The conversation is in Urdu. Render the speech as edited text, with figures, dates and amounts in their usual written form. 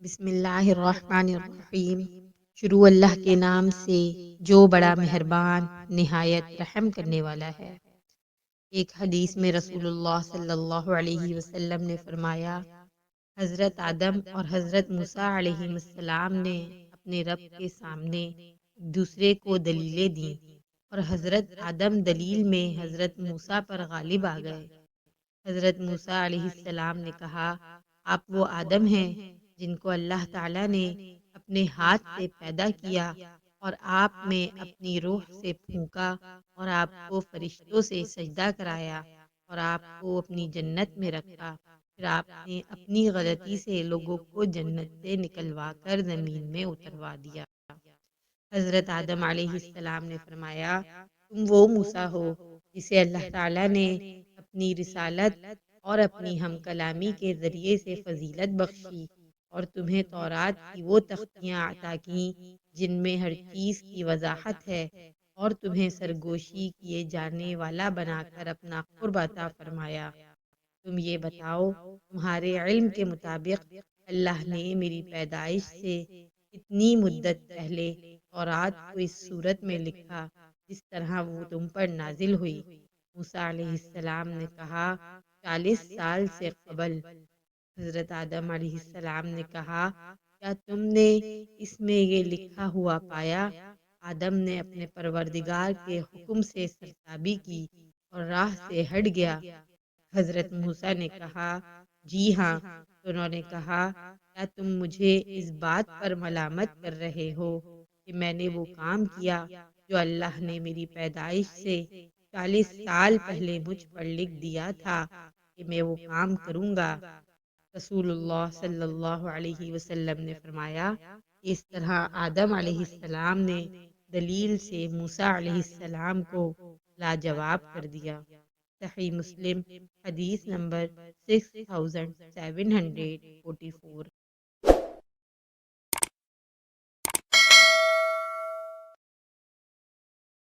بسم اللہ الرحمن الرحیم۔ شروع اللہ کے نام سے جو بڑا مہربان نہایت رحم کرنے والا ہے۔ ایک حدیث میں رسول اللہ صلی اللہ علیہ وسلم نے فرمایا، حضرت آدم اور حضرت موسیٰ علیہ السلام نے اپنے رب کے سامنے ایک دوسرے کو دلیلیں دیں اور حضرت آدم دلیل میں حضرت موسیٰ پر غالب آ گئے۔ حضرت موسیٰ علیہ السلام نے کہا، آپ وہ آدم ہیں جن کو اللہ تعالیٰ نے اپنے ہاتھ سے پیدا کیا اور آپ میں اپنی روح سے پھونکا اور آپ کو فرشتوں سے سجدہ کرایا اور آپ کو اپنی جنت میں رکھا، پھر آپ نے اپنی غلطی سے لوگوں کو جنت سے نکلوا کر زمین میں اتروا دیا۔ حضرت آدم علیہ السلام نے فرمایا، تم وہ موسیٰ ہو جسے اللہ تعالیٰ نے اپنی رسالت اور اپنی ہم کلامی کے ذریعے سے فضیلت بخشی اور تمہیں تورات کی وہ تختیاں عطا کیں جن میں ہر چیز کی وضاحت ہے، اور تمہیں سرگوشی کیے جانے والا بنا کر اپنا قرب عطا فرمایا۔ تم یہ بتاؤ، تمہارے علم کے مطابق اللہ نے میری پیدائش سے کتنی مدت پہلے تورات کو اس صورت میں لکھا جس طرح وہ تم پر نازل ہوئی؟ موسیٰ علیہ السلام نے کہا، 40 سال سے قبل۔ حضرت آدم علیہ السلام نے کہا، کیا تم نے اس میں یہ لکھا ہوا پایا؟ آدم نے اپنے پروردگار کے حکم سے سرتابی کی اور راہ سے ہٹ گیا۔ حضرت موسیٰ نے کہا، جی ہاں۔ تو انہوں نے کہا، کیا تم مجھے اس بات پر ملامت کر رہے ہو کہ میں نے وہ کام کیا جو اللہ نے میری پیدائش سے 40 سال پہلے مجھ پر لکھ دیا تھا کہ میں وہ کام کروں گا؟ رسول اللہ صلی اللہ علیہ وسلم نے فرمایا، اس طرح آدم علیہ السلام نے دلیل سے موسیٰ علیہ السلام کو لاجواب کر دیا۔ صحیح مسلم، حدیث نمبر 6744۔